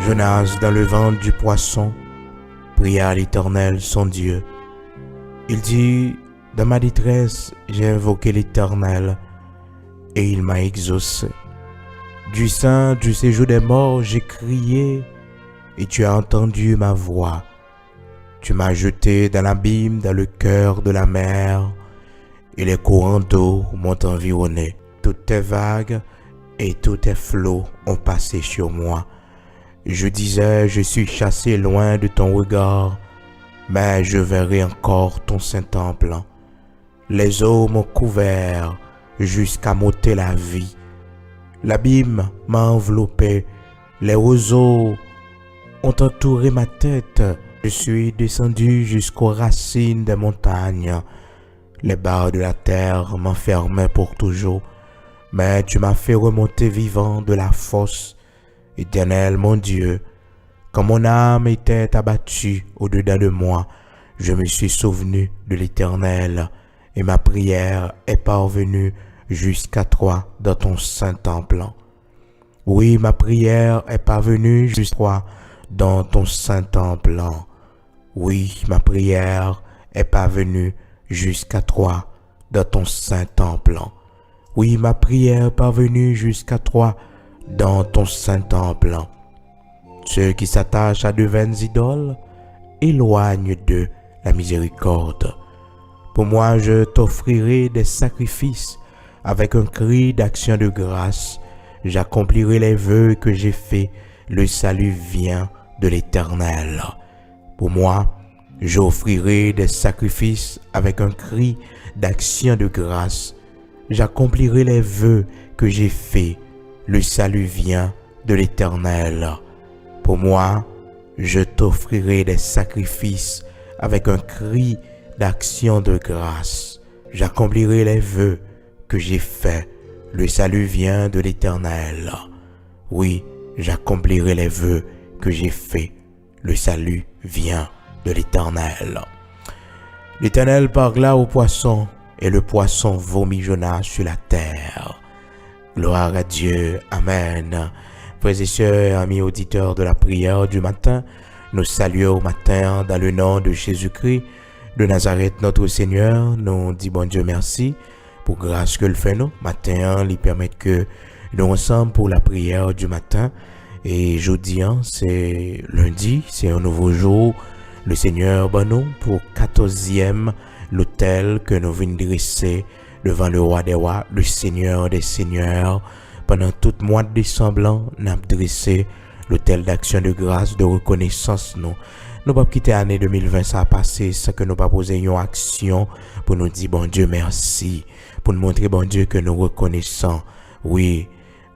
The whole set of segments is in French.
Jonas, dans le ventre du poisson, pria à l'Éternel son Dieu. Il dit, dans ma détresse, j'ai invoqué l'Éternel, et il m'a exaucé. Du sein du séjour des morts, j'ai crié, et tu as entendu ma voix. Tu m'as jeté dans l'abîme, dans le cœur de la mer, et les courants d'eau m'ont environné. Toutes tes vagues et tous tes flots ont passé sur moi. Je disais, je suis chassé loin de ton regard, mais je verrai encore ton saint temple. Les eaux m'ont couvert jusqu'à m'ôter la vie. L'abîme m'a enveloppé, les roseaux ont entouré ma tête. Je suis descendu jusqu'aux racines des montagnes. Les barres de la terre m'enfermaient pour toujours, mais tu m'as fait remonter vivant de la fosse. Éternel, mon Dieu, quand mon âme était abattue au-dedans de moi, je me suis souvenu de l'Éternel, et ma prière est parvenue jusqu'à toi dans ton saint temple. Oui, ma prière est parvenue jusqu'à toi dans ton saint temple. Oui, ma prière est parvenue jusqu'à toi dans ton saint temple. Oui, ma prière est parvenue jusqu'à toi dans ton saint temple. Ceux qui s'attachent à de vaines idoles, éloignent d'eux la miséricorde. Pour moi, je t'offrirai des sacrifices avec un cri d'action de grâce. J'accomplirai les vœux que j'ai faits. Le salut vient de l'Éternel. Pour moi, j'offrirai des sacrifices avec un cri d'action de grâce. J'accomplirai les vœux que j'ai faits. Le salut vient de l'Éternel. Pour moi, je t'offrirai des sacrifices avec un cri d'action de grâce. J'accomplirai les vœux que j'ai faits. Le salut vient de l'Éternel. Oui, j'accomplirai les vœux que j'ai faits. Le salut vient de l'Éternel. L'Éternel parla au poisson, et le poisson vomit Jonas sur la terre. Gloire à Dieu. Amen. Frères et sœurs, amis auditeurs de la prière du matin, nous saluons au matin dans le nom de Jésus-Christ de Nazareth, notre Seigneur. Nous disons bon Dieu merci pour grâce que le fait nous. Matin, il permet que nous ensemble pour la prière du matin. Et jeudi, c'est lundi, c'est un nouveau jour. Le Seigneur ben nous pour 14e l'autel que nous venons dresser devant le roi des rois, le Seigneur des seigneurs. Pendant tout le mois de décembre, nous avons dressé l'autel d'action de grâce, de reconnaissance. Nous ne pouvons pas quitter l'année 2020, ça a passé sans que nous pas poser une action pour nous dire bon Dieu merci, pour nous montrer bon Dieu que nous reconnaissons. Oui,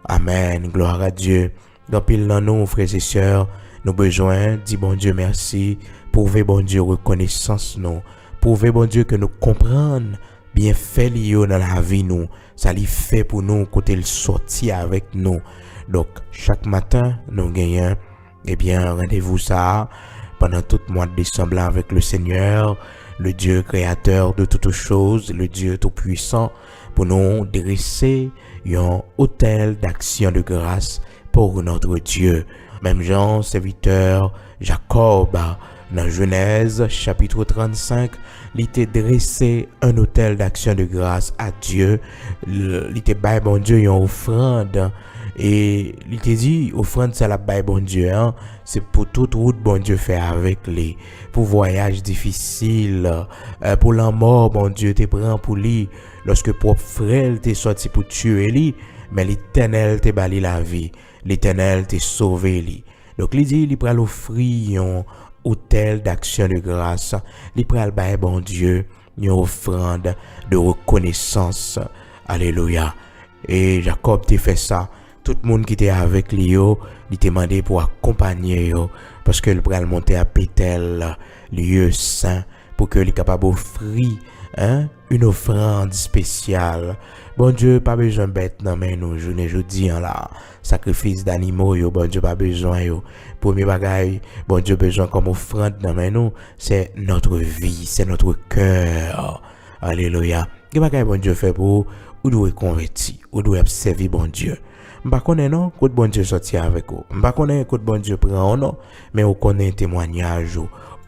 amen, gloire à Dieu. Dans pile dans nous, frères et sœurs, nous besoin dire bon Dieu merci, prouver bon Dieu reconnaissance nous, prouver bon Dieu que nous comprenons bien fait lié dans la vie nous, ça lui fait pour nous côté le sortir avec nous. Donc chaque matin nous gagnons rendez-vous ça pendant tout le mois de décembre avec le Seigneur, le Dieu créateur de toutes choses, le Dieu tout puissant, pour nous dresser un autel d'action de grâce pour notre Dieu. Même Jean, serviteur Jacob, dans Genèse chapitre 35, il était dressé un autel d'action de grâce à Dieu. Il était bail bon Dieu une offrande. Et il était dit, offrande ça la bail bon Dieu. C'est pour toute route bon Dieu fait avec lui. Pour voyage difficile. Pour la mort bon Dieu te prend pour lui. Lorsque propre frère t'est sorti pour tuer lui. Mais l'Éternel te bali la vie. L'Éternel te sauvé lui. Donc il dit, il prend l'offrir un autel d'action de grâce. Il prend le bail bon Dieu. Une offrande de reconnaissance. Alléluia. Et Jacob t'a fait ça. Tout le monde qui était avec lui, il t'a demandé pour accompagner, parce que le pral monter à Bethel, lieu saint, pour que les capable d'offrir une offrande spéciale. Bon Dieu, pas besoin de bête, non, mais nous, jeudi, là, sacrifice d'animaux, bon Dieu, pas besoin, premier bagaille, bon Dieu, besoin comme offrande, non, mais nous, c'est notre vie, c'est notre cœur. Alléluia. Qu'est-ce que bon Dieu fait pour ou doit convertir, ou doit servir bon Dieu. M'pa connaît non, côté bon Dieu sorti avec vous. M'pa connaît côté bon Dieu prend non, mais on connaît témoignage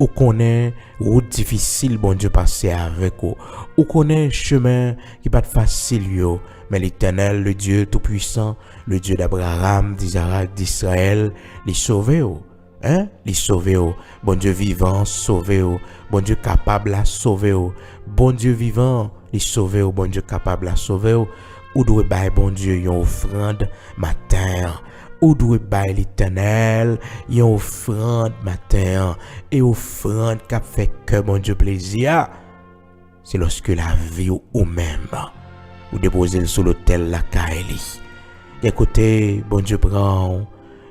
ou connaît route difficile bon Dieu passer avec vous. Ou connaît chemin qui pas facile yo, mais l'Éternel, le Dieu tout puissant, le Dieu d'Abraham, d'Isaac, d'Israël, les sauver vous. Hein? Les sauver vous. Bon Dieu vivant, sauver vous. Bon Dieu capable à sauver vous. Bon Dieu vivant, les sauver vous. Bon Dieu capable à sauver vous. Ou doit bailler bon Dieu une offrande matin. Ou doit bailler l'Éternel une offrande matin. Et offrande qui fait que bon Dieu plaisir. C'est lorsque la vie ou même ou déposer sur l'autel la Kaeli. Écoutez, bon Dieu prend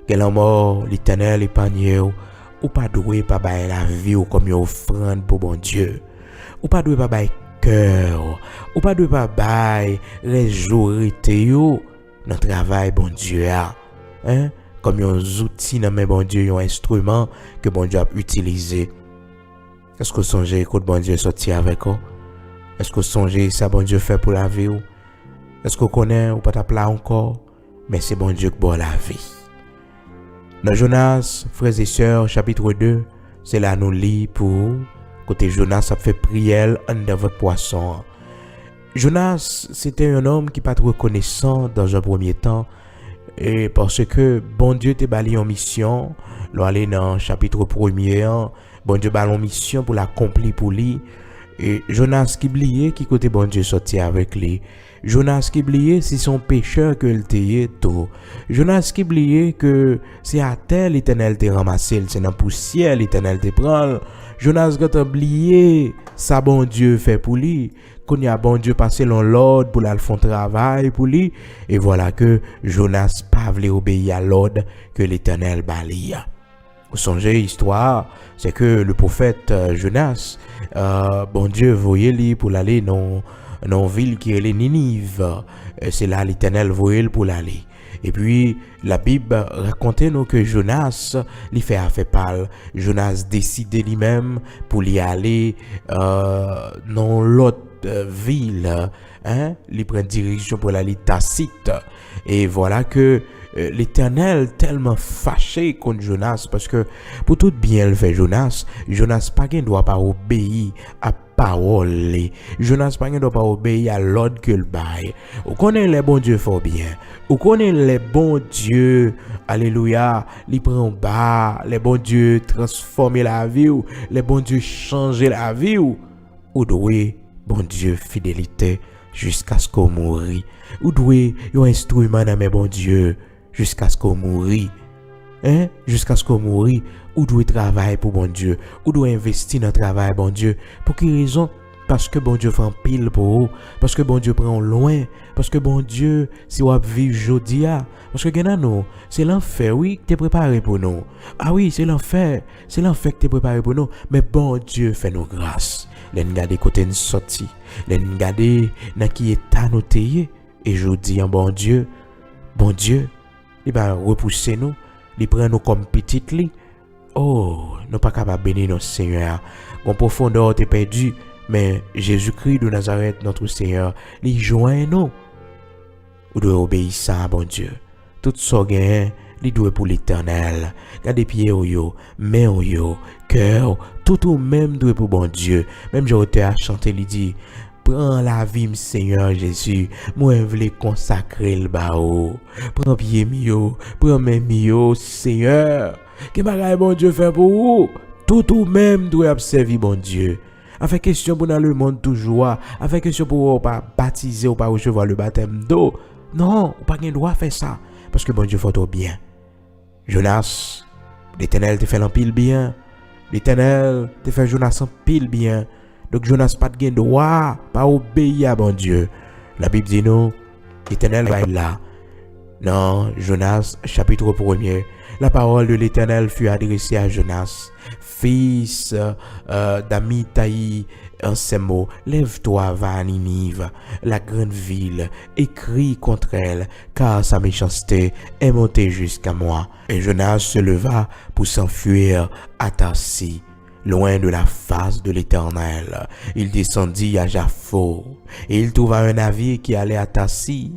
quel mort l'Éternel épargne ou pas doué pas bailler la vie ou comme une offrande pour bon Dieu. Ou pas doué pas bailler cœur, ou pas doué pas bailler réjouirité yo dans travail bon Dieu a. Hein? Comme un outil dans mes bon Dieu, un instrument que bon Dieu a utilisé. Est-ce que vous songez que bon Dieu sorti avec vous? Est-ce que vous songez ça bon Dieu fait pour la vie? Est-ce que vous connaissez ou pas t'appeler encore? Mais c'est bon Dieu qui boit la vie. Dans Jonas, frères et sœurs, chapitre 2, c'est là nous lit pour côté Jonas a fait prière en votre poisson. Jonas, c'était un homme qui pas trop reconnaissant dans un premier temps et parce que bon Dieu t'a bali en mission, aller dans chapitre 1er, bon Dieu bali en mission pour l'accomplir pour lui. Et Jonas qui oubliait qui côté bon Dieu sorti avec lui. Jonas qui oubliait c'est son pécheur que il t'ayait tout. Jonas qui oubliait que c'est à terre l'Éternel te ramassé, c'est dans poussière l'Éternel te prend. Jonas qui a oublié ça bon Dieu fait pour lui. Qu'on y a bon Dieu passé l'ordre pour la faire travail pour lui. Et voilà que Jonas pas voulu obéir à l'ordre que l'Éternel bali. Vous songez l'histoire, c'est que le prophète Jonas, bon Dieu voyait lui pour aller dans une ville qui est Ninive. C'est là l'Éternel voyait pour l'aller. Et puis la Bible racontait nous que Jonas lui fait affaire parle. Jonas décidait lui-même pour y aller dans l'autre ville. Hein? Il prend direction pour l'aller Tacite. Et voilà que l'Éternel tellement fâché contre Jonas parce que pour tout bien le fait Jonas pas ne doit pas obéir à parole. Jonas pas ne doit pas obéir à l'ordre que le bail. Ou connaît les bons dieux fort bien. Ou connaît les bons dieux. Alléluia, li prend bas, les bons dieux transformer la vie ou les bons dieux changer la vie ou doué bon Dieu fidélité jusqu'à ce qu'on mourit. Ou doué un instrument dans mes bons dieux jusqu'à ce qu'on mourit. Hein? Jusqu'à ce qu'on mourit. Ou doit travailler pour bon Dieu. Ou doit investir dans le travail bon Dieu. Pour quelle raison? Parce que bon Dieu fait un pile pour vous. Parce que bon Dieu prend loin. Parce que bon Dieu, si vous vivez aujourd'hui, parce que nous, c'est l'enfer, oui, tu es préparé pour nous. Ah oui, c'est l'enfer. C'est l'enfer que tu es préparé pour nous. Mais bon Dieu fait nous grâce. Les regarder côté nous sorti. Les regarder dans qui état nous t'ayez. Et je dis en bon Dieu, il va repousser nous, il prend nous comme petite li. Oh, nous pas capable bénir notre Seigneur. Mon profondeur t'es perdu, mais Jésus-Christ de Nazareth, notre Seigneur, il joint nous. Vous devez obéir ça, bon Dieu. Tout ça gain, il doit pour l'Éternel. Gardez pieds au yo, main au yo, cœur, tout au même doit pour bon Dieu. Même j'ai été à chanter, il dit. Prends la vie, Seigneur Jésus. Moi, je veux consacrer le bao. Prends pied mio. Prends mes mio, Seigneur. Que bagaille bon Dieu fait pour vous? Tout ou même doit observer bon Dieu. Avec question pour dans le monde toujours. Avec question pour pas baptiser ou pas recevoir le baptême d'eau. Non, pas de droit faire ça. Parce que bon Dieu fait trop bien. Jonas, l'Éternel te fait un pile bien. L'Éternel te fait Jonas un pile bien. Donc Jonas pas de droit, pas obéir à bon Dieu. La Bible dit nous, l'Éternel va être là. Dans Jonas chapitre 1er, la parole de l'Éternel fut adressée à Jonas, fils d'Amittai, en ces mots, lève-toi, va à Ninive, la grande ville, et crie contre elle, car sa méchanceté est montée jusqu'à moi. Et Jonas se leva pour s'enfuir à Tarsis. Loin de la face de l'Éternel, il descendit à Jaffo, et il trouva un navire qui allait à Tarsis.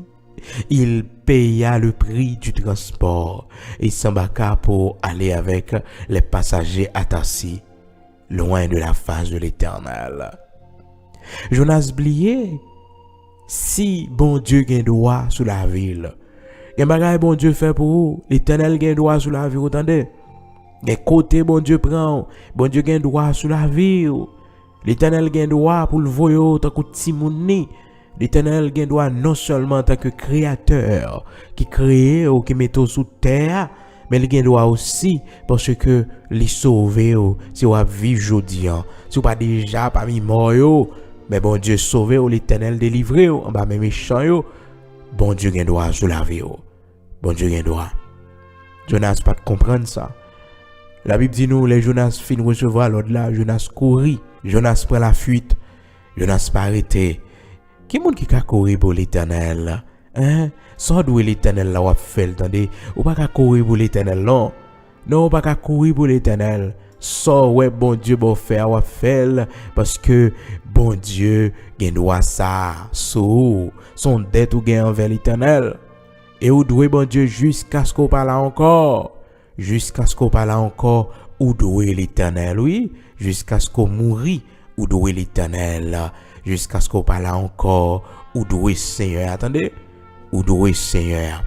Il paya le prix du transport et s'embarqua pour aller avec les passagers à Tarsis, loin de la face de l'Éternel. Jonas blié, si bon Dieu gagne droit sur la ville, gen bagay bon Dieu fait pour vous, l'Éternel gagne droit sur la ville, entendez? Gen côté bon Dieu prend, bon Dieu gagne droit sur la ville. L'Éternel gagne droit pour le voyer tant que Timouni. L'Éternel gagne droit non seulement en tant que créateur qui crée ou qui met sous terre, mais il gagne droit aussi parce que les sauver si vous vivez aujourd'hui, si vous pas déjà parmi mort, mais bon Dieu sauver ou l'Éternel délivrer en bas même méchant, bon Dieu gagne droit sur la vie. Bon Dieu gagne droit. Jonas pas comprendre ça. La Bible dit nous les Jonas fin recevoir l'ordre là, Jonas courit, Jonas prend la fuite, Jonas pas arrêté. Qui monde qui a courir pour l'Éternel? Hein? Sans doué l'Éternel là, ou fait, attendez, ou pas qu'à courir pour l'Éternel, non. Non, pas qu'à courir pour l'Éternel. Sans ouais, bon Dieu, bon faire, ou fait, parce que bon Dieu, gagne droit ça, son dette ou gagne envers l'Éternel. Et ou doué bon Dieu jusqu'à ce qu'on parle encore. Jusqu'à ce qu'on parle encore, ou doué l'Éternel, oui. Jusqu'à ce qu'on mourit, ou doué l'Éternel. Jusqu'à ce qu'on parle encore, ou doué Seigneur, attendez, ou doué Seigneur,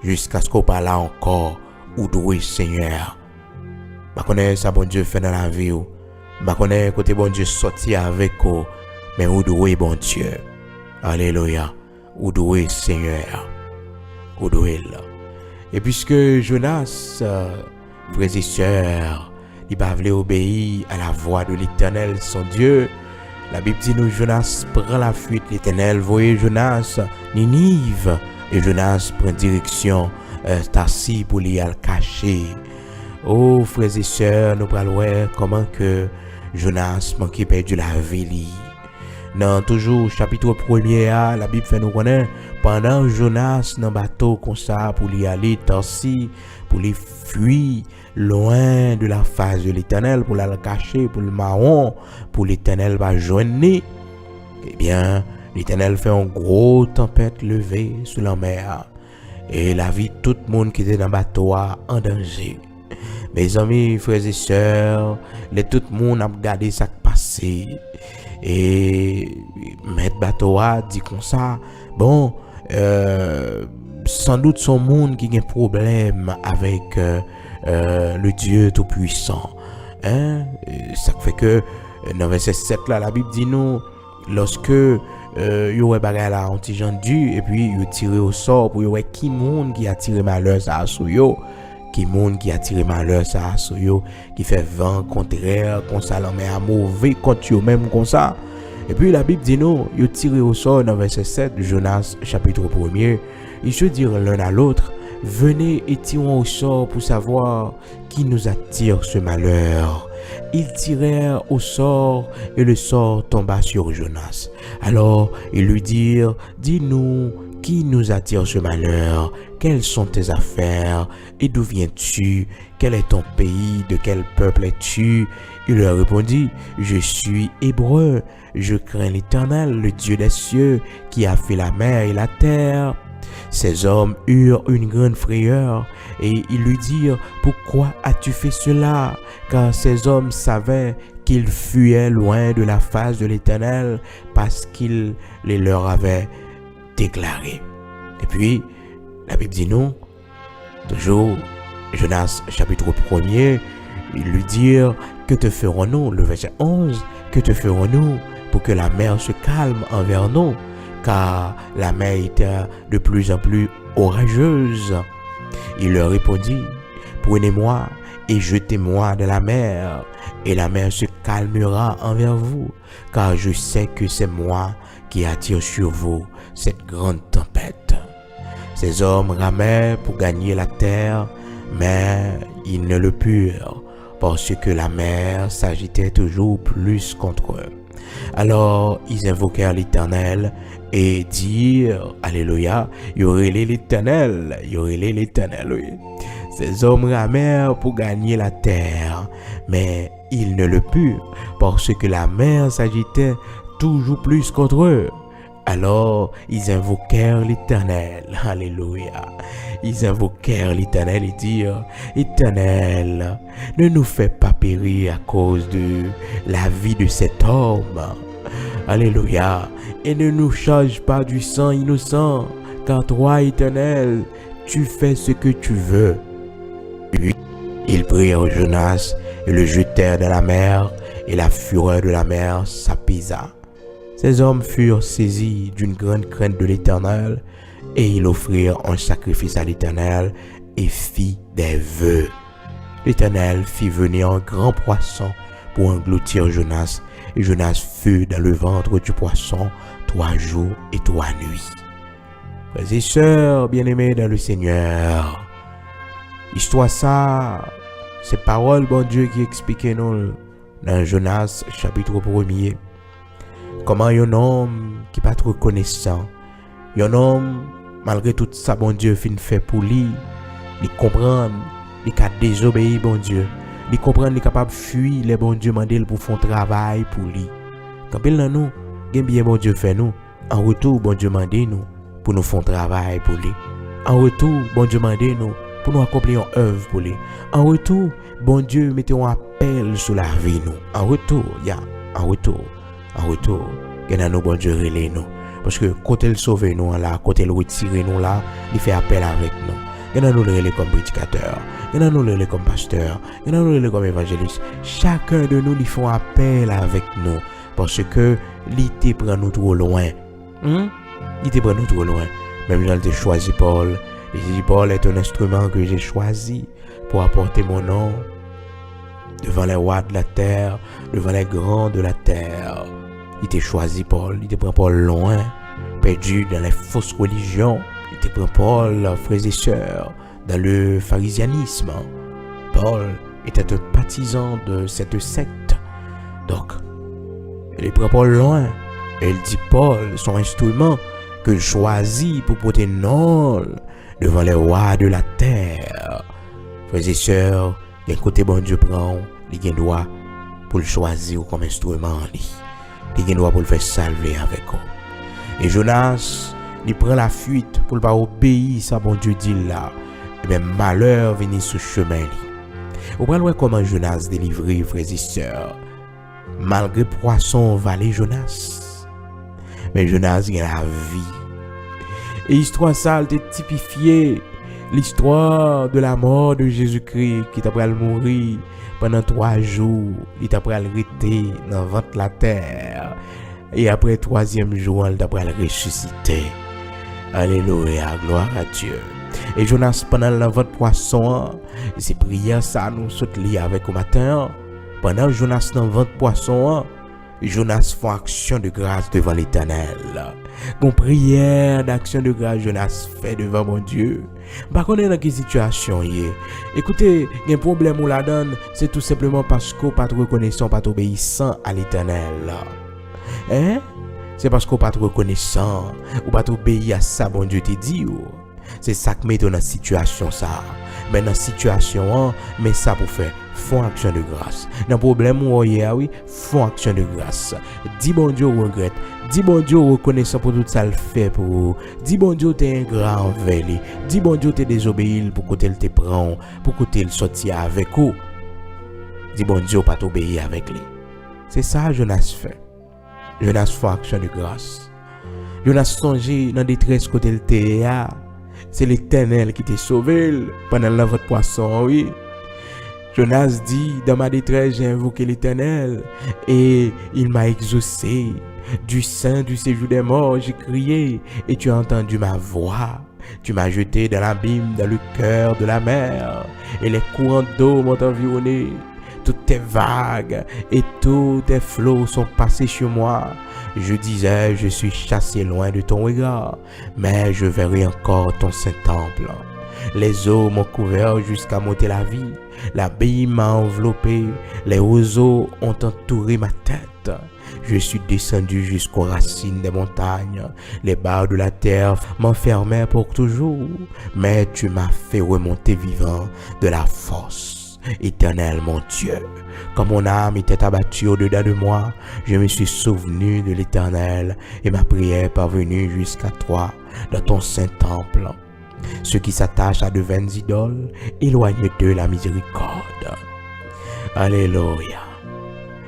jusqu'à ce qu'on parle encore, ou doué Seigneur. Je connais ça bon Dieu fait dans la vie, je connais côté bon Dieu sorti avec vous, mais ou doué bon Dieu, alléluia, ou doué Seigneur, ou doué là. Et puisque Jonas, frères et sœurs, il va voulu obéir à la voix de l'Éternel, son Dieu. La Bible dit nous, Jonas prend la fuite. L'Éternel voyait Jonas, Ninive. Et Jonas prend direction Tarsis pour l'y aller cacher. Oh, frères et sœurs, nous parlons comment que Jonas manquait perdu la vie. Dans toujours chapitre 1er, la Bible fait nous connaître pendant Jonas dans bateau comme ça pour l'y aller Tarsis, pour les fuir loin de la face de l'Éternel, pour la cacher, pour le marron, pour l'Éternel va joindre. Eh bien, l'Éternel fait une grosse tempête levée sous la mer. Et la vie de tout le monde qui était dans le bateau en danger. Mes amis, frères et sœurs, tout le monde a regardé ça qui passé. Et maître bateau a dit comme ça, bon, sans doute son monde qui a un problème avec le Dieu Tout-Puissant. Hein? Ça fait que dans verset 7 là, la Bible dit nous, lorsque il y aurait bagay là un petit gens dû et puis il tiré au sort pour y aurait qui monde qui a tiré malheur ça sur yo, qui monde qui a tiré malheur ça sur yo, qui fait vent contraire comme ça là mais à mauvais contre yo même comme ça. Et puis la Bible dit nous, il tiré au sort dans verset 7 de Jonas chapitre 1er, ils se dirent l'un à l'autre, venez et tirons au sort pour savoir qui nous attire ce malheur. Ils tirèrent au sort et le sort tomba sur Jonas. Alors ils lui dirent, dis-nous, qui nous attire ce malheur? Quelles sont tes affaires? Et d'où viens-tu? Quel est ton pays? De quel peuple es-tu? Il leur répondit, je suis hébreu, je crains l'Éternel, le Dieu des cieux, qui a fait la mer et la terre. Ces hommes eurent une grande frayeur et ils lui dirent, pourquoi as-tu fait cela? Car ces hommes savaient qu'ils fuyaient loin de la face de l'Éternel parce qu'il les leur avait déclaré. Et puis, la Bible dit nous, toujours, Jonas chapitre 1er, ils lui dirent, que te ferons-nous? Le verset 11, que te ferons-nous pour que la mer se calme envers nous? Car la mer était de plus en plus orageuse. Il leur répondit, prenez-moi et jetez-moi dans la mer, et la mer se calmera envers vous, car je sais que c'est moi qui attire sur vous cette grande tempête. Ces hommes ramèrent pour gagner la terre, mais ils ne le purent, parce que la mer s'agitait toujours plus contre eux. Alors ils invoquèrent l'Éternel et dirent, alléluia, y aurait l'Éternel, oui. Ces hommes ramèrent pour gagner la terre, mais ils ne le purent, parce que la mer s'agitait toujours plus contre eux. Alors, ils invoquèrent l'Éternel. Alléluia. Ils invoquèrent l'Éternel et dirent, Éternel, ne nous fais pas périr à cause de la vie de cet homme. Alléluia. Et ne nous charge pas du sang innocent, car toi, Éternel, tu fais ce que tu veux. Puis, ils prirent Jonas et le jetèrent dans la mer, et la fureur de la mer s'apaisa. Ces hommes furent saisis d'une grande crainte de l'Éternel, et ils offrirent un sacrifice à l'Éternel et fit des vœux. L'Éternel fit venir un grand poisson pour engloutir Jonas, et Jonas fut dans le ventre du poisson 3 jours et 3 nuits. Frères et sœurs bien-aimés dans le Seigneur, histoire ça, c'est parole bon Dieu qui expliquait nous dans Jonas chapitre 1er. Comment un homme qui n'est pas trop reconnaissant, un homme, malgré tout ça, bon Dieu, fin fait pour lui, il comprend, il a désobéi, bon Dieu, il comprend, il est capable de fuir, les bon Dieu mandé pour faire un travail pour lui. Quand il dans nous, bien bon Dieu fait nous, en retour, bon Dieu mandé nous pour nous faire un travail pour lui. En retour, bon Dieu mandé nous pour nous accomplir une œuvre pour lui. En retour, bon Dieu mettez un appel sur la vie nous. En retour, en retour, nous, bon Dieu, relais nous. Parce que quand il sauve nous là, quand il retire nous là, il fait appel avec nous. Nous le relais comme prédicateur, nous le relais comme pasteur, nous le relais comme évangéliste. Chacun de nous, il fait appel avec nous. Parce que l'ité prend nous trop loin. L'ité prend nous trop loin. Même quand j'ai choisi Paul, il dit Paul est un instrument que j'ai choisi pour apporter mon nom devant les rois de la terre, devant les grands de la terre. Il t'a choisi Paul, il te prend Paul loin, perdu dans les fausses religions. Il te prend Paul, frères et sœurs, dans le pharisianisme. Paul était un partisan de cette secte. Donc, il prend Paul loin. Et il dit Paul, son instrument que je choisis pour porter nom devant les rois de la terre. Frères et sœurs, il y a un côté bon Dieu prend, il y a un droit pour le choisir comme instrument. Il y a un droit pour le faire salver avec eux. Et Jonas, il prend la fuite pour ne pas obéir à bon Dieu dit là. Et bien malheur vient sur chemin. Vous voyez comment Jonas délivré, frères et sœurs. Malgré poisson valé Jonas. Mais Jonas il a la vie. Et l'histoire ça, elle était typifiée. L'histoire de la mort de Jésus-Christ qui t'a pris mourir pendant 3 jours. Il t'a pris arrêter dans le ventre de la terre. Et après le 3e jour, il t'a pris ressusciter. Alléluia, gloire à Dieu. Et Jonas, pendant le ventre poisson, c'est prière ça nous saute lié avec au matin. Pendant Jonas dans le ventre poisson, Jonas fait action de grâce devant l'Éternel. Bon prière d'action de grâce Jonas fait devant mon Dieu. Par contre, dans quelle situation y est? Écoutez, il y a un problème où la donne, c'est tout simplement parce qu'on pas reconnaissant, pas obéissant à l'Éternel. Hein? C'est parce qu'on pas reconnaissant, ou pas obéir à ça, bon Dieu te dit. C'est ça qui met dans la situation ça. Mais dans la situation, mais ça pour faire, font action de grâce. Dans le problème où il y a, oui, font action de grâce. Dis bon Dieu regrette. Dis bon Dieu reconnaissant pour tout ça le fait pour vous. Dis bon Dieu t'es ingrat envers lui. Dis bon Dieu t'es désobéi pour côté il te prend, pour côté il sortit avec vous. Dis bon Dieu pas t'obéir avec lui. C'est ça Jonas fait. Jonas fait action de grâce. Jonas songe dans détresse côté il te là. C'est l'Éternel qui t'a sauvé pendant le votre poisson, oui. Jonas dit, dans ma détresse, j'ai invoqué l'Éternel et il m'a exaucé. Du sein du séjour des morts, j'ai crié et tu as entendu ma voix. Tu m'as jeté dans l'abîme, dans le cœur de la mer et les courants d'eau m'ont environné. Toutes tes vagues et tous tes flots sont passés sur moi. Je disais, je suis chassé loin de ton regard, mais je verrai encore ton saint temple. Les eaux m'ont couvert jusqu'à m'ôter la vie. L'abîme m'a enveloppé. Les roseaux ont entouré ma tête. Je suis descendu jusqu'aux racines des montagnes. Les barres de la terre m'enfermaient pour toujours. Mais tu m'as fait remonter vivant de la fosse. Éternel mon Dieu, quand mon âme était abattue au-dedans de moi, je me suis souvenu de l'Éternel et ma prière est parvenue jusqu'à toi dans ton saint temple. Ceux qui s'attachent à de vaines idoles, éloignez d'eux la miséricorde. Alléluia.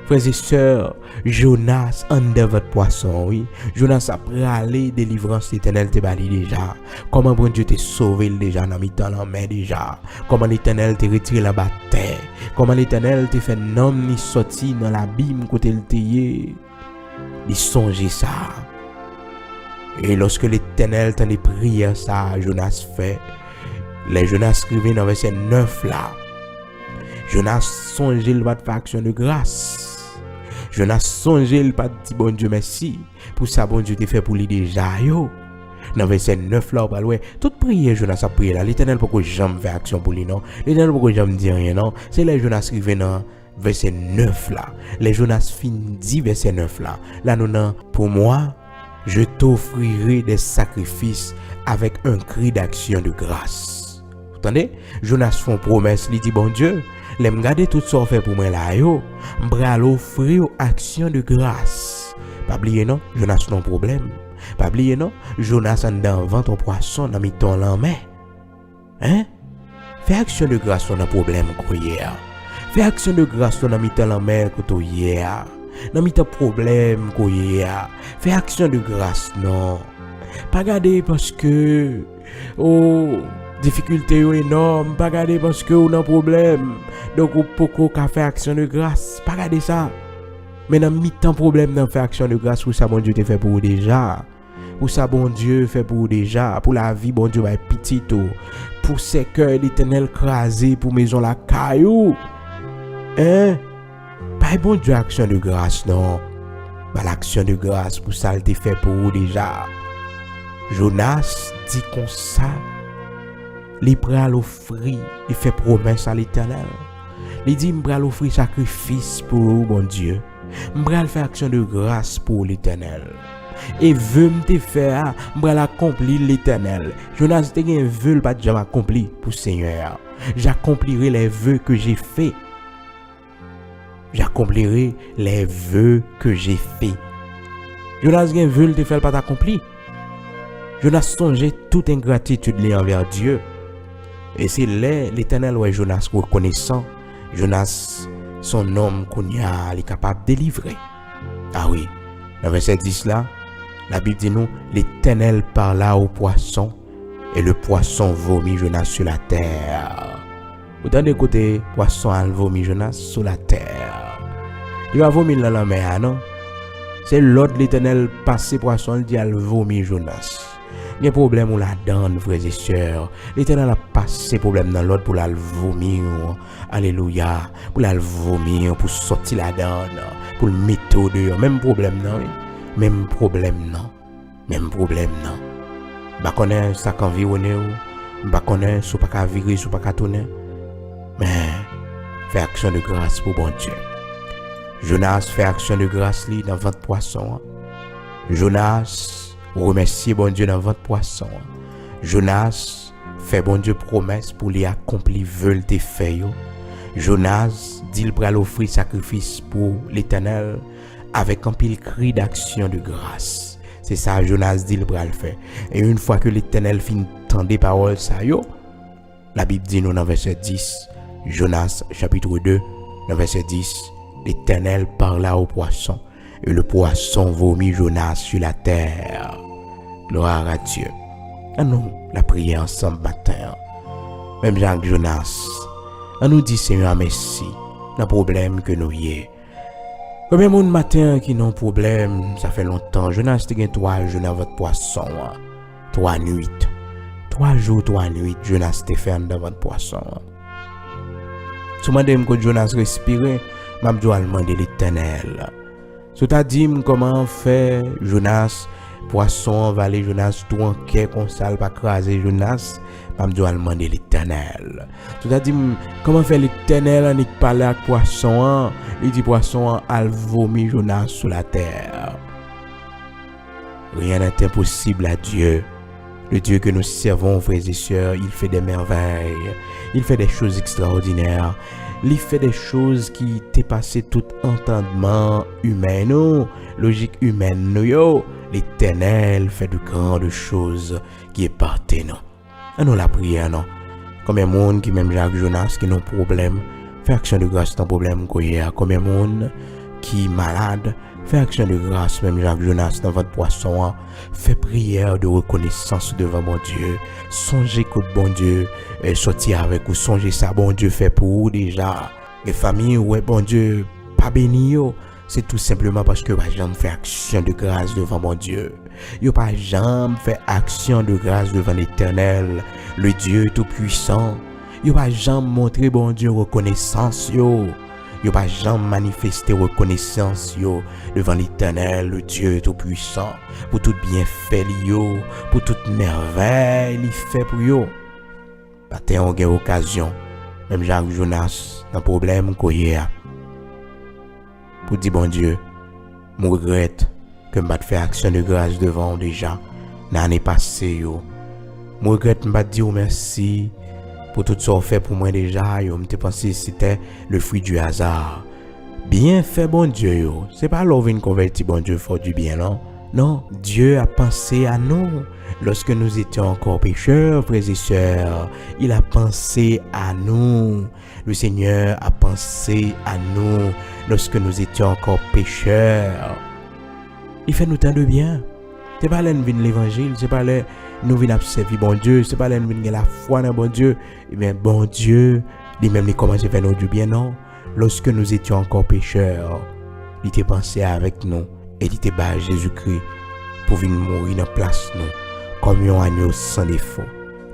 Frères et sœurs, Jonas en de votre poisson, oui. Jonas a pralé délivrance l'Éternel te bali déjà. Comment bon Dieu t'a sauvé déjà dans mi-temps la main déjà. Comment l'Éternel t'a retiré la bataille. Comment l'Éternel t'a fait nom ni sorti dans l'abîme côté le tayé. Il songeait ça. Et lorsque l'Éternel t'a des prières ça, Jonas fait. Les Jonas scrivent dans verset 9 là. Jonas songeait le pas de action de grâce. Jonas songeait le pas de bon Dieu merci. Pour ça bon Dieu t'a fait pour lui déjà yo. Dans verset 9 là, on va voir toute prière Jonas a prié là. L'Éternel pourquoi jamais fait action pour lui non. L'Éternel pourquoi jamais dit rien non. C'est les Jonas scrivent dans verset 9 là. Les Jonas fin dit verset 9 là. Là nous non pour moi je t'offrirai des sacrifices avec un cri d'action de grâce. Vous entendez? Jonas font promesse, il dit bon Dieu, l'aime garder tout ça fait pour moi là yo, m'bral offrir action de grâce. Pas oublier non, Jonas non problème. Pas oublier non, Jonas en dans vent ton poisson dans mi ton main. Hein? Fais action de grâce on a problème ko hier. Fais action de grâce on a mi ton main ko hier. Nan mi ta problème ko hier. Fais action de grâce non. Pas garder parce que difficulté énorme, pas garder parce que on a problème. Donc ou poko ka faire action de grâce, pas garder ça. Mais dans mi temps problème dans faire action de grâce pour ça bon Dieu te fait pour déjà. Pour ça bon Dieu fait pour déjà, pour la vie bon Dieu va petit tout. Pour ces cœurs l'Éternel crasé pour maison la caillou. Hein? Pas bon Dieu action de grâce non. Bah l'action de grâce pour ça il te fait pour vous déjà. Jonas dit comme ça. Il pral offrir, il fait promesse à l'Éternel. Il dit m'pral offrir sacrifice pour vous bon Dieu. M'pral faire action de grâce pour l'Éternel. Et veut me faire, m'pral accomplir l'Éternel. Jonas te gen vœu pas jamais accompli pour Seigneur. J'accomplirai les vœux que j'ai faits. J'accomplirai les vœux que j'ai faits. Jonas gen vœu te faire pas accompli. Jonas songeait toute ingratitude li envers Dieu. Et c'est là l'Éternel ouais Jonas reconnaissant. Jonas son homme qu'on y a est capable de délivrer. Ah oui, dans verset 10 là, la Bible dit nous l'Éternel parla au poisson et le poisson vomit Jonas sur la terre. Vous d'un côté, poisson a vomi Jonas sur la terre. Il va vomir dans la mer, non? C'est l'autre l'Éternel passé poisson, il dit elle vomit Jonas. Il y a un problème où la donne, frères et sœurs. L'Éternel a passé problème dans l'autre pour la vomir. Alléluia. Pour la vomir, pour sortir la donne, pour le mettre dehors. Même problème, non? Même problème, non? Même problème, non? Bah, connaît ça qu'environne ou? Bah, connaît sous pas qu'à virer, sous pas qu'à tourner. Mais, fais action de grâce pour bon Dieu. Jonas fait action de grâce dans votre poisson. Jonas remercie bon Dieu dans votre poisson. Jonas fait bon Dieu promesse pour lui accomplir veulent te fait. Jonas dit il pral offrir sacrifice pour l'Éternel avec un pile cri d'action de grâce. C'est ça Jonas dit il pral faire. Et une fois que l'Éternel finit d'entendre des paroles ça yo, la Bible dit nous dans verset 10, Jonas chapitre 2, dans verset 10, l'Éternel parla au poisson et le poisson vomit Jonas sur la terre. Gloire à Dieu. À nous la prière ensemble matin. Même Jacques Jonas. À nous dit Seigneur merci. Le problème que nous y est. Combien de monde matin qui n'ont problème, ça fait longtemps. Jonas te gen 3 jours dans votre poisson. 3 nuits. 3 jours, 3 nuits. Jonas te fait dans votre poisson. Si je demande que Jonas respire, je dois demander l'Éternel. Si tu as dit comment faire Jonas, poisson, valer Jonas, tout en quai, comme ça, pas craser Jonas, je dois demander l'Éternel. Si tu as dit comment faire l'Éternel, on est parlé avec poisson, il dit poisson, al vomit Jonas sur la terre. Rien n'est impossible à Dieu. Le Dieu que nous servons, frères et sœurs, il fait des merveilles, il fait des choses extraordinaires. il fait des choses qui dépassent tout entendement humain, non, logique humaine, non, yo. L'Éternel fait de grandes choses qui est parti, non. Et nous la prière, non. Combien de monde qui même Jacques Jonas qui n'ont problème, fait action de grâce dans problème qu'on y a. Combien de monde qui malade, fait action de grâce, même Jacques Jonas dans votre poisson, fait prière de reconnaissance devant mon Dieu. Songez que bon Dieu est sorti avec vous, songez ça, bon Dieu fait pour vous déjà. Les familles, ouais, bon Dieu, pas béni, c'est tout simplement parce que pas jamais fait action de grâce devant mon Dieu. Yo pas jamais fait action de grâce devant l'Éternel, le Dieu tout-puissant. Yo pas jamais montré bon Dieu reconnaissance yo. Yo pas jamais manifesté reconnaissance yo devant l'Éternel, le Dieu tout-puissant, pour tout bienfait yo, pour toute merveille il fait pour yo. Pas on gagne occasion, même Jacques Jonas dans problème qu'on y a. Pour dire bon Dieu, je regrette que je ne fait action de grâce devant déjà l'année passée. Je regrette de dire merci pour tout ce que fait pour moi déjà. Je me pensé que c'était le fruit du hasard. Bien fait bon Dieu. C'est pas l'on vient convertir bon Dieu pour du bien, non? Non, Dieu a pensé à nous lorsque nous étions encore pécheurs, frères et sœurs. Il a pensé à nous. Le Seigneur a pensé à nous lorsque nous étions encore pécheurs. Il fait nous tant de bien. C'est pas là nous venons l'évangile, c'est pas là nous venons servir bon Dieu, c'est pas là nous venons la foi dans bon Dieu. Eh bien, bon Dieu, lui-même il commence à faire nous du bien, non? Lorsque nous étions encore pécheurs, il t'a pensé avec nous. Et il te bat Jésus-Christ pour venir mourir dans place nous comme un agneau sans défaut.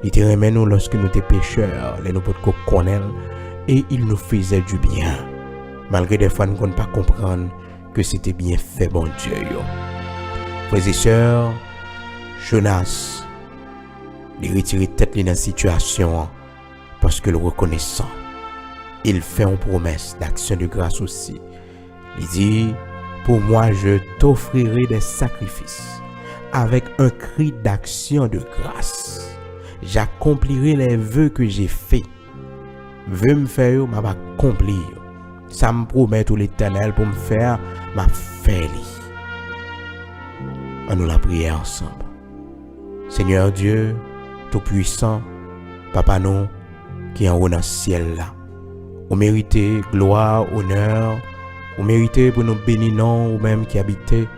Il te remet nous lorsque nous étions pécheurs, les nous pouvons connaître et il nous faisait du bien. Malgré des fois nous ne pouvons pas comprendre que c'était bien fait bon Dieu. Frères et sœurs, Jonas, il retire tête dans la situation parce que le reconnaissant, il fait une promesse d'action de grâce aussi. Il dit: pour moi, je t'offrirai des sacrifices avec un cri d'action de grâce. J'accomplirai les vœux que j'ai faits. Vœux me faire, m'a accomplir. Ça me promet tout l'Éternel pour me faire, m'a fait. On nous la prière ensemble. Seigneur Dieu, tout-puissant, Papa nous, qui est en haut dans le ciel là. Vous méritez gloire, honneur. Vous méritez pour nous bénir, non, ou même qui habitez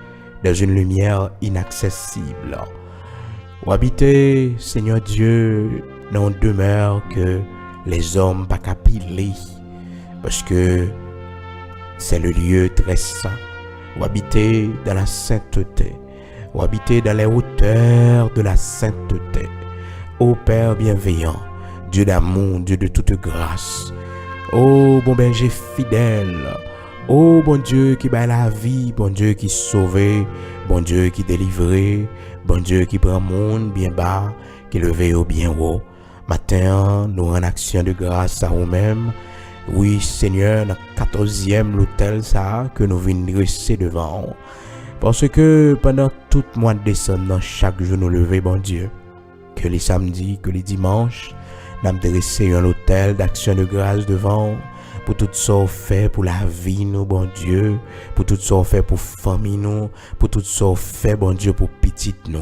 dans une lumière inaccessible. Vous habitez, Seigneur Dieu, dans une demeure que les hommes pas capiller, parce que c'est le lieu très saint. Vous habitez dans la sainteté. Vous habitez dans les hauteurs de la sainteté. Ô Père bienveillant, Dieu d'amour, Dieu de toute grâce. Ô bon berger fidèle. Oh bon Dieu qui bat la vie, bon Dieu qui sauve, bon Dieu qui délivre, bon Dieu qui prend monde bien bas, qui levé au bien haut. Matin, nous en action de grâce à nous-mêmes. Oui, Seigneur, dans 14e l'hôtel ça que nous venons dresser devant. Parce que pendant tout le mois de décembre, chaque jour nous lever, bon Dieu, que les samedis, que les dimanches, nous avons dressé un hôtel d'action de grâce devant. Pour tout ça fait pour la vie nous, bon Dieu, pour tout ça fait pour famille nous, pour tout ça fait, bon Dieu, pour petite nous.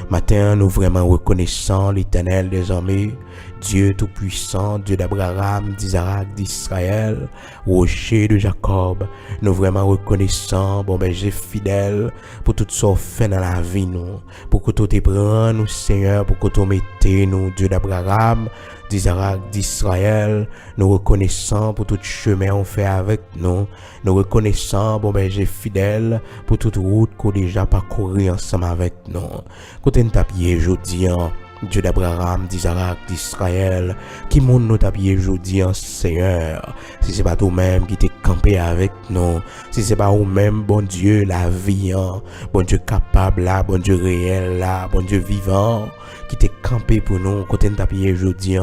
Matin, nous vraiment reconnaissant l'Éternel des armées, Dieu tout-puissant, Dieu d'Abraham, d'Isaac, d'Israël, rocher de Jacob. Nous vraiment reconnaissant, bon berger fidèle, pour tout ça fait dans la vie nous, pour que tout te prenne nous, Seigneur, pour que tout mette nous, Dieu d'Abraham, d'Isaac, d'Israël. Nous reconnaissant pour tout chemin on fait avec nous. Nous reconnaissant, bon berger fidèle, pour toute route qu'on déjà parcouru ensemble avec nous. Côté nous tapier aujourd'hui, Dieu d'Abraham, d'Isaac, d'Israël, qui monde nous tapier aujourd'hui, Seigneur. Si c'est pas toi-même qui t'es campé avec nous, si c'est pas vous-même, bon Dieu, la vie, bon Dieu capable là, bon Dieu réel là, bon Dieu vivant, qui t'est campé pour nous, côté nous tapier aujourd'hui,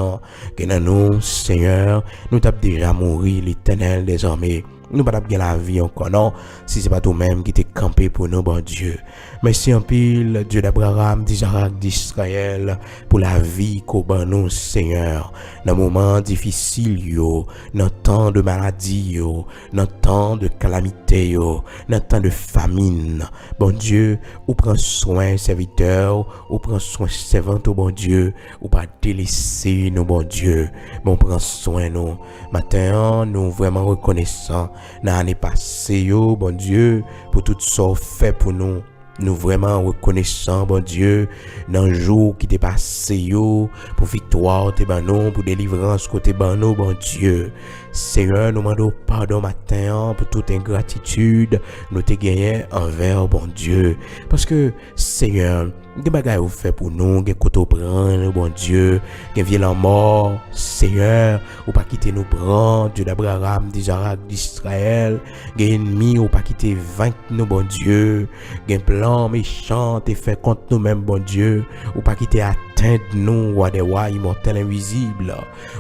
que dans nous, Seigneur, nous t'avons déjà mouru, l'Éternel désormais. nous pas bien la vie encore, non, si c'est pas toi-même qui t'es campé pour nous, bon Dieu. Merci en pile, Dieu d'Abraham, d'Isaac, d'Israël, pour la vie qu'au ban nous, Seigneur, dans moments difficiles, yo, dans temps de maladie, yo, dans temps de calamité, yo, dans temps de famine. Bon Dieu, ou prend soin, serviteur, ou prend soin, servante, bon Dieu, ou pas délaisser nous, bon Dieu, bon prend soin nous. Matin, nous vraiment reconnaissants, dans l'année passée, yo, bon Dieu, pour tout ça fait pour nous. Nous vraiment reconnaissants, bon Dieu, dans le jour qui t'est passé, yo, pour victoire, t'es ban nous, pour délivrance, côté ban nous, bon Dieu. Seigneur, nous demandons pardon matin pour toute ingratitude, nous t'es gagné envers, bon Dieu. Parce que, Seigneur, des bagages vous fait pour nous, des couteaux prendre, bon Dieu, des violents morts, Seigneur, ou pas quitter nous prendre, Dieu d'Abraham, d'Isaac, d'Israël, des ennemis, ou pas quitter vaincre nous, bon Dieu, des plans méchants, et fait contre nous-mêmes, bon Dieu, ou pas quitter atteindre nous, roi des rois, immortel, invisible.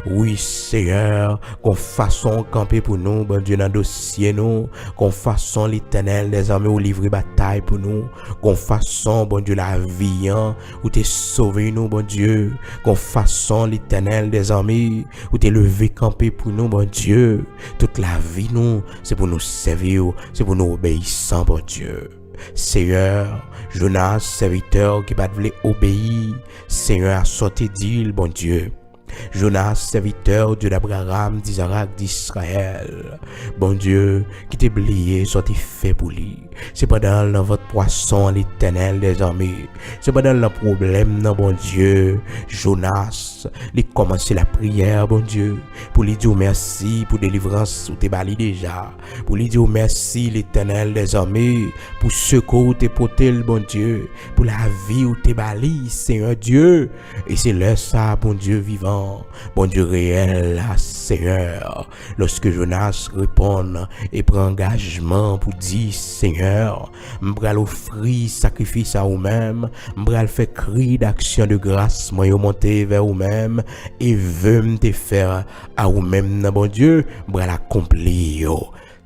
Oui, Seigneur, qu'on façon camper pour nous, bon Dieu, dans le dossier, nous, qu'on façon l'éternel des armées ou livrer bataille pour nous, qu'on façon, bon Dieu, la vie, où t'es sauvé nous, bon Dieu, qu'on façon l'éternel des armées, où t'es levé camper pour nous, bon Dieu, toute la vie, nous, c'est pour nous servir, c'est pour nous obéir, bon Dieu. Seigneur, Jonas, serviteur qui va voulu obéir, Seigneur, a sorti d'île, bon Dieu. Jonas, serviteur Dieu d'Abraham, d'Isaac, d'Israël. Bon Dieu, qui t'est oublié, soit fait pour lui. C'est pas dans votre poisson l'éternel des armées. C'est pas dans le problème, non, bon Dieu. Jonas, il commence la prière, bon Dieu, pour lui dire merci pour délivrance où t'es bali déjà. Pour lui dire merci l'éternel des armées, pour secours où t'es porté, bon Dieu, pour la vie où t'es bali, Seigneur Dieu. Et c'est là ça, bon Dieu vivant, bon Dieu réel, Seigneur. Lorsque Jonas répond et prend engagement pour dire, Seigneur, m'bral offrir sacrifice à vous-même, m'bral fait cri d'action de grâce, moi yo monter vers vous-même et veut me te faire à vous-même, bon Dieu, m'bral accomplir.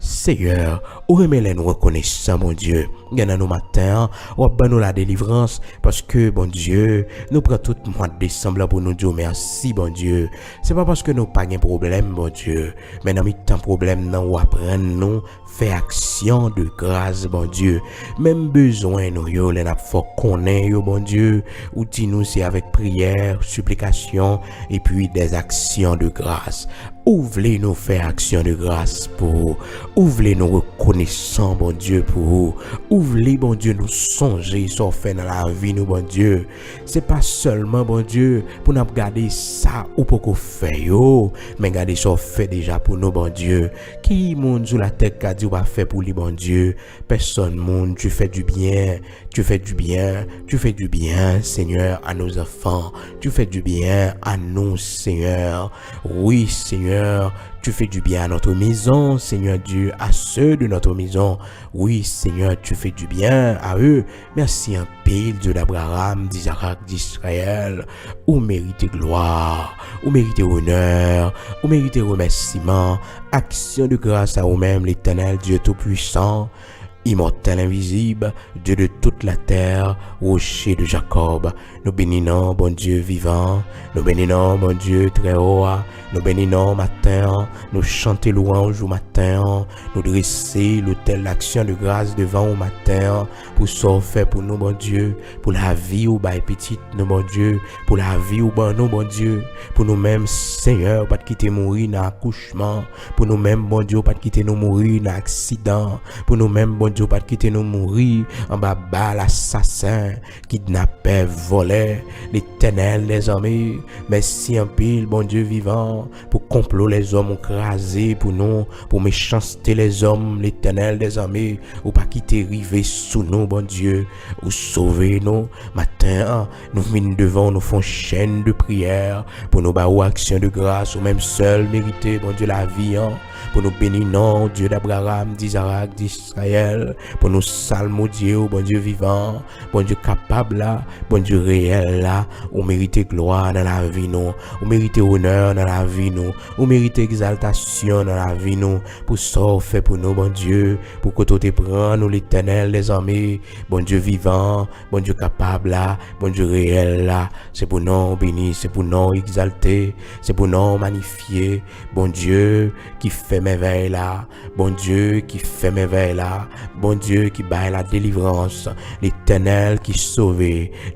Seigneur, ou remet nous reconnaissant, mon Dieu. Gagne nous matin, ou nous la délivrance, parce que, bon Dieu, nous prenons tout le mois de décembre pour nous dire merci, bon Dieu. C'est pas parce que nous pas de problème, bon Dieu, mais dans temps problème, nous apprenons nous faire action de grâce, bon Dieu. Même besoin, nous, yo, les n'a faut connaître, yo, bon Dieu, ou nous, c'est avec prière, supplication, et puis des actions de grâce. Ouvrez-nous faire action de grâce pour ouvrez-nous reconnaissant, bon Dieu, pour vous. Ouvrez, bon Dieu, nous songer sur fait dans la vie, nous, bon Dieu. C'est pas seulement, bon Dieu, pour nous regarder ça ou pour qu'on fait, yo, mais regarder ça fait déjà pour nous, bon Dieu. Qui monde sur la tête qu'a dit ou pas fait pour lui, bon Dieu? Personne, monde, tu fais du bien, tu fais du bien, tu fais du bien, Seigneur, à nos enfants. Tu fais du bien à nous, Seigneur. Oui, Seigneur, tu fais du bien à notre maison, Seigneur Dieu, à ceux de notre maison. Oui, Seigneur, tu fais du bien à eux. Merci un pile, Dieu d'Abraham, d'Isaac, d'Israël. Où méritez gloire, où méritez honneur, où méritez remerciement. Action de grâce à vous-même, l'Éternel Dieu Tout-Puissant, immortel, invisible, Dieu de toute la terre, rocher de Jacob. Nous bénissons, bon Dieu vivant, nous bénissons, bon Dieu très haut, nous bénissons matin, nous chantons louange au matin, nous dresser l'autel d'action de grâce devant au matin, pour ça fait pour nous, bon Dieu, pour la vie ou bail petite, nous, bon Dieu, pour la vie ou bon nous, bon Dieu, pour nous-mêmes, Seigneur, pas de quitter mourir dans l'accouchement, pour nous-mêmes, bon Dieu, pas de quitter nous mourir dans l'accident, pour nous-mêmes, bon Dieu, pas de quitter nous mourir en bas l'assassin, kidnappeur, voleur, l'Éternel des armées. Merci un pile, bon Dieu vivant, pour complot les hommes écrasés pour nous, pour méchanceté les hommes, l'Éternel des armées, ou pas quitter river sous nous, bon Dieu, ou sauver nous. Matin, nous venons devant, nous font chaîne de prière, pour nous barrer action de grâce, ou même seul mériter, bon Dieu, la vie, pour nous bénir, non, Dieu d'Abraham, d'Isaac, d'Israël. l'éternel, pour nous salmodier, bon Dieu vivant, bon Dieu capable là, bon Dieu réel là, ou mérite gloire dans la vie nous, ou mérite honneur dans la vie nous, ou mérite exaltation dans la vie nous, pour ça fait pour nous, bon Dieu, pour que tu te prends nous l'éternel des armées, bon Dieu vivant, bon Dieu capable là, bon Dieu réel là, c'est pour nous bénir, c'est pour nous exalter, c'est pour nous magnifier, bon Dieu qui fait merveille là, bon Dieu qui fait merveille là, bon Dieu qui baille la délivrance, l'éternel qui sauve,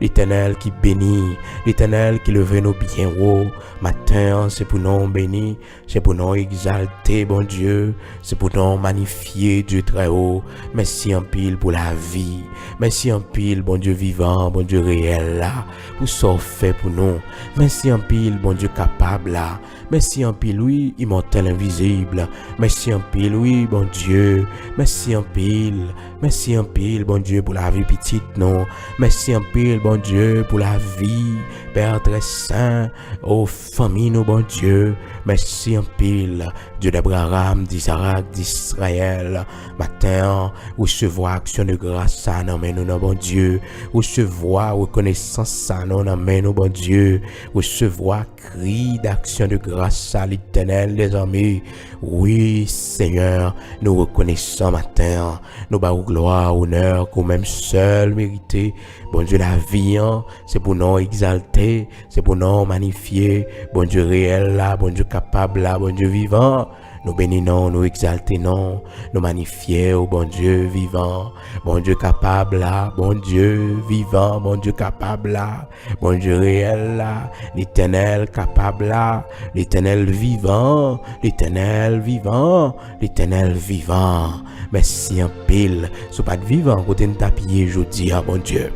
l'éternel qui bénit, l'éternel qui leve nos bien haut, matin c'est pour nous bénir, c'est pour nous exalter, bon Dieu, c'est pour nous magnifier Dieu très haut, merci en pile pour la vie, merci en pile, bon Dieu vivant, bon Dieu réel là, pour ça fait pour nous, merci en pile, bon Dieu capable là, merci en pile, oui, immortel invisible, merci en pile, oui, bon Dieu, merci en pile, bon Dieu, pour la vie petite, non, merci en pile, bon Dieu, pour la vie, Père très saint, aux familles, nous, bon Dieu, merci en pile, Dieu d'Abraham, d'Isaac, d'Israël, matin, recevoir action de grâce, ça, non, mais nous, bon Dieu, recevoir reconnaissance, ça, non, mais nous, bon Dieu, recevoir cri d'action de grâce à l'éternel des armées. Oui, Seigneur, nous reconnaissons matin, nous bavons gloire, honneur, qu'on même seul mérité. Bon Dieu, la vie, hein, c'est pour nous exalter, c'est pour nous magnifier. Bon Dieu réel là, bon Dieu capable là, bon Dieu vivant. Nous bénissons, nous exaltons, nous magnifions, bon Dieu vivant, bon Dieu capable là, bon Dieu vivant, bon Dieu capable là, bon Dieu réel là, l'éternel capable là, l'éternel vivant, l'éternel vivant, l'éternel vivant. Merci en pile, sous pas de vivant, côté de tapier, je dis, bon Dieu.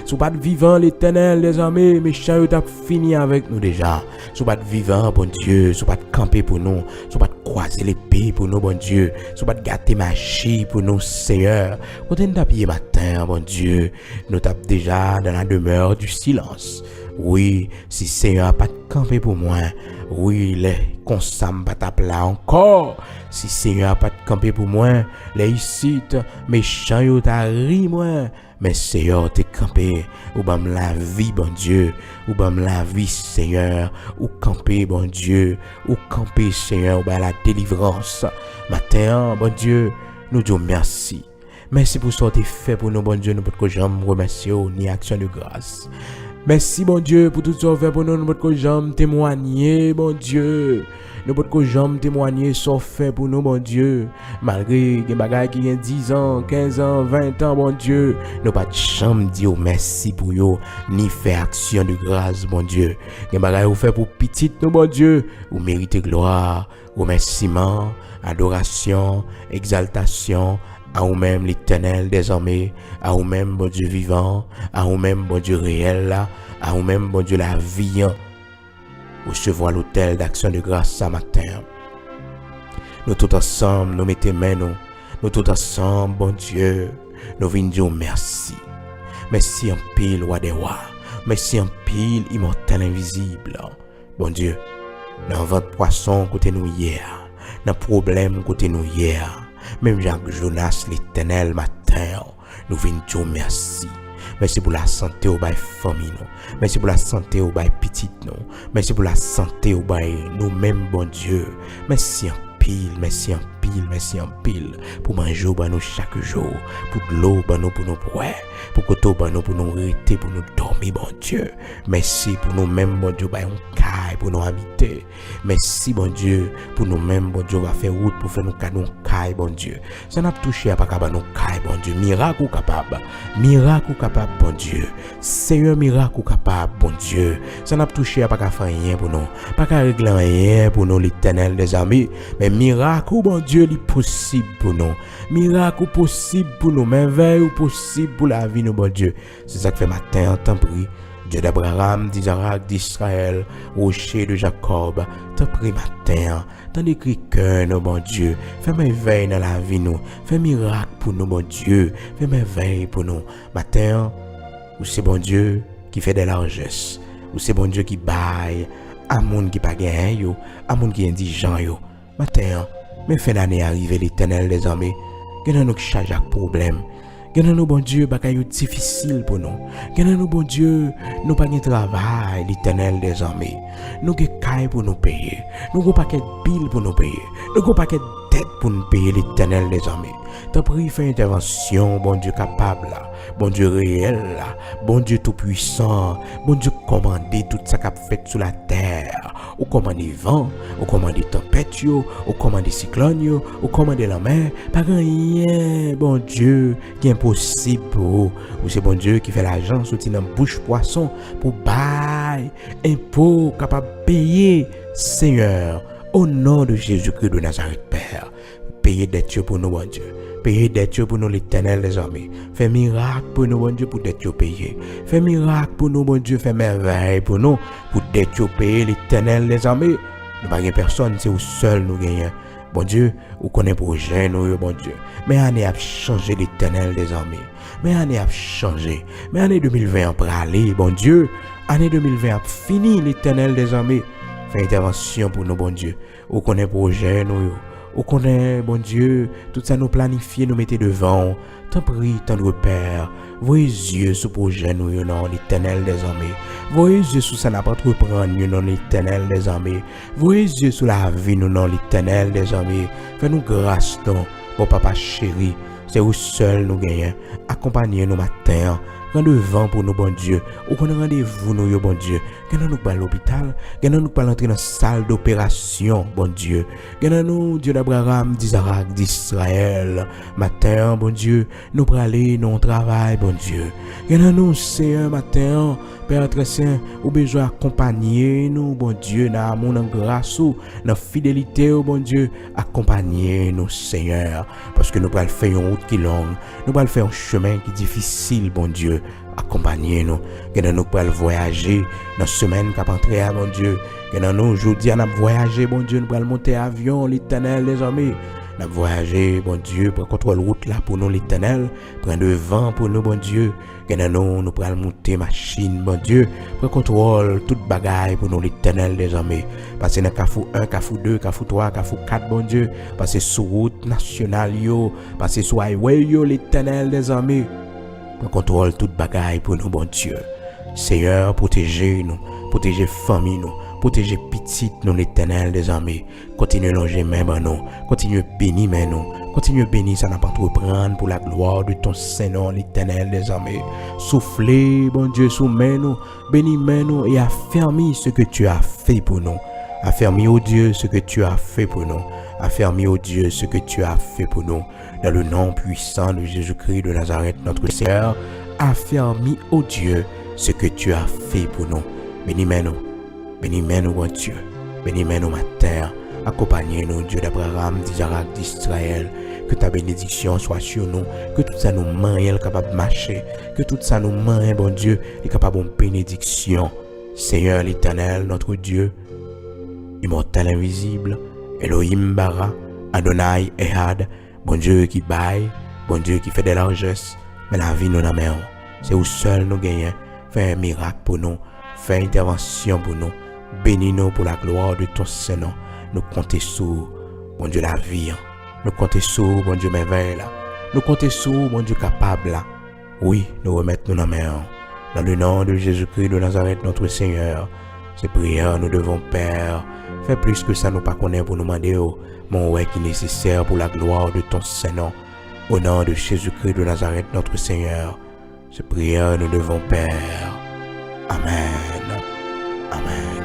Sous pas de vivant, l'éternel des armées, méchant, tu as fini avec nous déjà. Sous pas de vivant, bon Dieu, sous pas de camper pour nous, sous pas de croiser l'épée pour nous, bon Dieu, sous pas de gâter ma chie pour nous, Seigneur. Quand on tape matin, bon Dieu, nous tape déjà dans la demeure du silence. Oui, si Seigneur n'a pas de camper pour moi, oui, les consams pas tape là encore. Si Seigneur n'a pas de camper pour moi, les ici, méchants, yo t'a ri moi. Mais Seigneur, t'es campé, ou bam la vie, bon Dieu, ou bam la vie, Seigneur, ou camper, bon Dieu, ou camper, Seigneur, ou bam la délivrance. Matin, bon Dieu, nous disons merci. Merci pour ce que tu fait pour nous, bon Dieu, nous pouvons jamais remercier ni action de grâce. Merci, bon Dieu, pour tout ce que tu fait pour nous, nous pouvons jamais témoigner, bon Dieu. Nous pouvons jamais témoigner ce fait pour nous, bon Dieu. Malgré des bagages qui ont 10 ans, 15 ans, 20 ans, bon Dieu. Nous pas jamais dire merci pour eux, ni faire action de grâce, bon Dieu. Des bagages vous fait pour petit, nous, bon Dieu. Vous méritez gloire, remerciement, adoration, exaltation. À vous-même l'éternel désormais, à vous-même bon Dieu vivant, à vous-même bon Dieu réel là, à vous-même bon Dieu la vie. Recevoir l'autel d'action de grâce ce matin. Nous tous ensemble, nous mettons main nous tous ensemble, bon Dieu, nous venons dire merci. Merci en pile, roi des rois. Merci en pile, immortel invisible. Bon Dieu, dans votre poisson côté nous hier, dans problème côté nous hier. Même Jacques Jonas, l'éternel matin, nous venons dire merci. Merci pour la santé au bail famille nous. Merci pour la santé au bail petite nous. Merci pour la santé au bail nous-mêmes, bon Dieu. Merci en pile, merci en pile, merci en pile. Pour manger au bail nous chaque jour. Pour de l'eau pour nous boire. Pour que tout nous pour nous rester, pour nous dormir, bon Dieu. Merci pour nous-mêmes, bon Dieu, bail on caille pour nous habiter. Merci, bon Dieu, pour nous-mêmes, bon Dieu, on va faire route pour faire nous cadeaux caille, bon Dieu. Ça n'a pas touché à pas capable nous caille, bon Dieu. Miracle capable, bon Dieu. Seigneur, miracle capable, bon Dieu. Ça n'a pas touché à pas faire rien pour nous, pas qu'à régler rien pour nous, l'éternel des amis. Mais miracle, bon Dieu, il est possible pour nous. Miracle possible pour nous, merveille possible pour la vie, nous, bon Dieu. C'est ça que fait matin, t'en prie. Dieu d'Abraham, d'Isaac, d'Israël, rocher de Jacob, t'en prie matin, t'en écrit cœur, nous, bon Dieu. Fais merveille dans la vie, nous. Fais miracle pour nous, bon Dieu. Fais merveille pour nous. Matin, ou c'est bon Dieu qui fait des largesses. Ou c'est bon Dieu qui baille à monde qui pas gagne, yo, à monde qui indigent, yo. Matin, mais fin d'année arrive l'éternel des armées. gen nous qui charge avec problème. Gen nous bon Dieu bagay difficile pour nous. Gen nous bon Dieu nous pas de travail, l'Éternel des armées. Nous ge caille pour nous payer. Nous go paquet bill pour nous payer. Nous go paquet dette pour nous payer, l'Éternel des armées. T'as pris fait intervention, bon Dieu capable là, bon Dieu réel là, bon Dieu tout puissant, bon Dieu commandé tout ça qu'a fait sur la terre. Ou commandé vent, ou commandé tempête ou commandé cyclone ou commandé la mer, pas rien, bon Dieu, qui est impossible pour vous. Ou c'est bon Dieu qui fait l'argent sorti dans bouche poisson pour bail, impôt capable de payer, Seigneur, au nom de Jésus-Christ de Nazareth, Père. Payer dette pour nous, bon Dieu. Payer dette pour nous, l'Éternel des armées. Fais miracle pour nous, bon Dieu, pour dette payer. Fais miracle pour nous, bon Dieu. Fais merveille pour nous, pour dette payer, l'Éternel des armées. Nous n'avons personne, c'est vous seul nous gagnons. Bon Dieu, vous connaissez projet nous, bon Dieu. Mais année a changé, l'Éternel des armées. Mais année a changé. Mais année 2020 a pralé, bon Dieu. Année 2020 a fini, l'Éternel des armées. Fais intervention pour nous, bon Dieu. Vous connaissez projet nous. Ou connaît, bon Dieu, tout ça nous planifier, nous mettez devant. T'en prie, tendre Père, voyez yeux sur projet nous, non, l'Éternel des armées. Voyez yeux sur ça n'a pas trop prendre, non, l'Éternel des armées. Voyez yeux sur la vie, nous, non, l'Éternel des armées. Fais-nous grâce, non, bon papa chéri. C'est vous seul nous gagnons. Accompagnez-nous matin. Rendez-vous pour nous, bon Dieu. Ou qu'on a rendez-vous, nous, bon Dieu. Quand nous pas à l'hôpital, quand nous pas entrer dans la salle d'opération, bon Dieu. Quand nous, Dieu d'Abraham, d'Isaac, d'Israël, matin, bon Dieu, nous pour aller dans le travail, bon Dieu. Quand nous, c'est un matin, Père très saint, ou besoin accompagner nous, bon Dieu, dans l'amour, dans la grâce, dans la fidélité, bon Dieu, accompagner nous, Seigneur. Parce que nous pourrons faire une route qui est longue, nous pourrons faire un chemin qui est difficile, bon Dieu. Accompagnez-nous, que nous pourrons voyager dans la semaine qui a entré, mon Dieu. Que nous, aujourd'hui, nous voyager, bon Dieu, nous pourrons monter avion, l'Éternel, les armées. Nous voyager, bon Dieu, pour contrôler route là pour nous, l'Éternel. Prendre le vent pour nous, bon Dieu. Que nous pourrons monter machine, bon Dieu. Pour contrôler toute bagaille pour nous, l'Éternel, les armées. Passer dans Carrefour 1, Carrefour 2, Carrefour 3, Carrefour 4, bon Dieu. Passer sur route nationale, passer sur highway, l'Éternel, des armées. Pour contrôler toute bagaille pour nous, bon Dieu. Seigneur, protégez-nous, protégez famille nous, protégez petite nous, l'Éternel des armées. Continuez à longer même à nous, continuez à bénir nous, continuez à bénir, ça n'a pas trop prendre pour la gloire de ton Saint-Nom, l'Éternel des armées. Soufflez, bon Dieu, soumets nous, bénis nous et affermis ce que tu as fait pour nous. Affermis, ô Dieu, ce que tu as fait pour nous. Affermis, ô Dieu, ce que tu as fait pour nous. Dans le nom puissant de Jésus-Christ de Nazareth, notre Seigneur, affermis, ô Dieu, ce que tu as fait pour nous. Bénis-nous, bon Dieu. Bénis-nous, ma terre. Accompagnez-nous, Dieu d'Abraham, d'Isaac, d'Israël. Que ta bénédiction soit sur nous. Que tout ça nous mène capable de marcher. Que tout ça nous mène, bon Dieu, est capable de bénédiction. Seigneur l'Éternel, notre Dieu, immortel invisible, Elohim Bara, Adonai Ehad, bon Dieu qui baille, bon Dieu qui fait des largesses, mais la vie nous n'a main. C'est où seul nous gagnons. Fais un miracle pour nous, fais intervention pour nous, bénis-nous pour la gloire de ton Saint-Nom. Nous comptons sur, bon Dieu, la vie. Nous comptons sur, bon Dieu, merveille là. Nous comptons sur, bon Dieu, capable là. Oui, nous remettons nos mains. Dans le nom de Jésus-Christ de Nazareth, notre Seigneur, ces prières nous devons, Père. Fais plus que ça, nous pas connaître pour nous demander, mon ouais qui est nécessaire pour la gloire de ton Saint-Nom. Au nom de Jésus-Christ de Nazareth, notre Seigneur, ces prières nous devons, Père. Amen. Amen.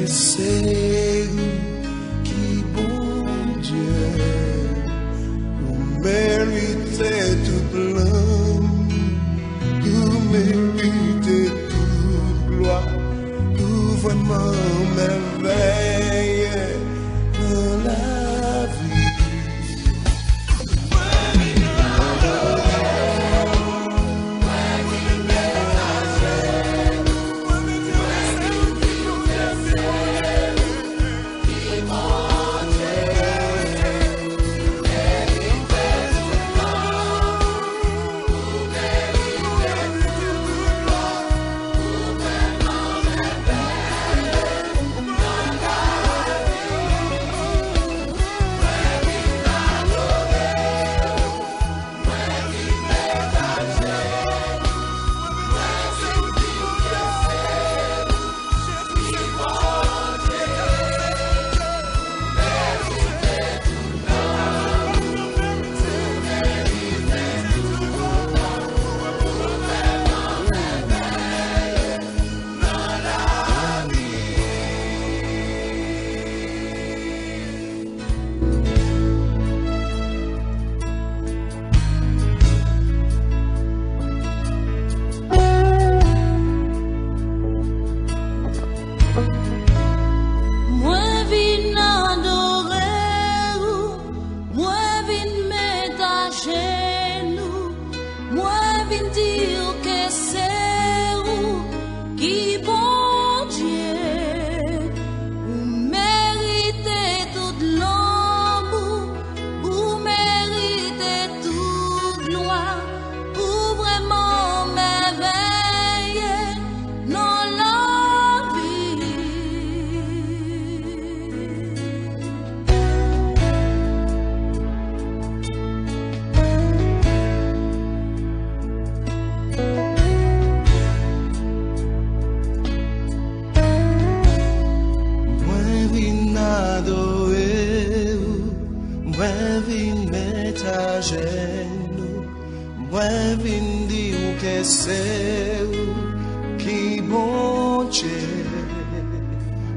que c'est qui bon Dieu, vous méritez toute l'homme, vous méritez toute gloire, vous vraiment merveille dans la vie. Moi vin dire que c'est qui bon Dieu,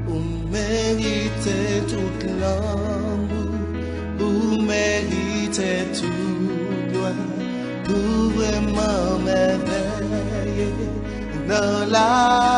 vous méritez toute l'amour, vous méritez tout gloire, vous vraiment merveilleux dans la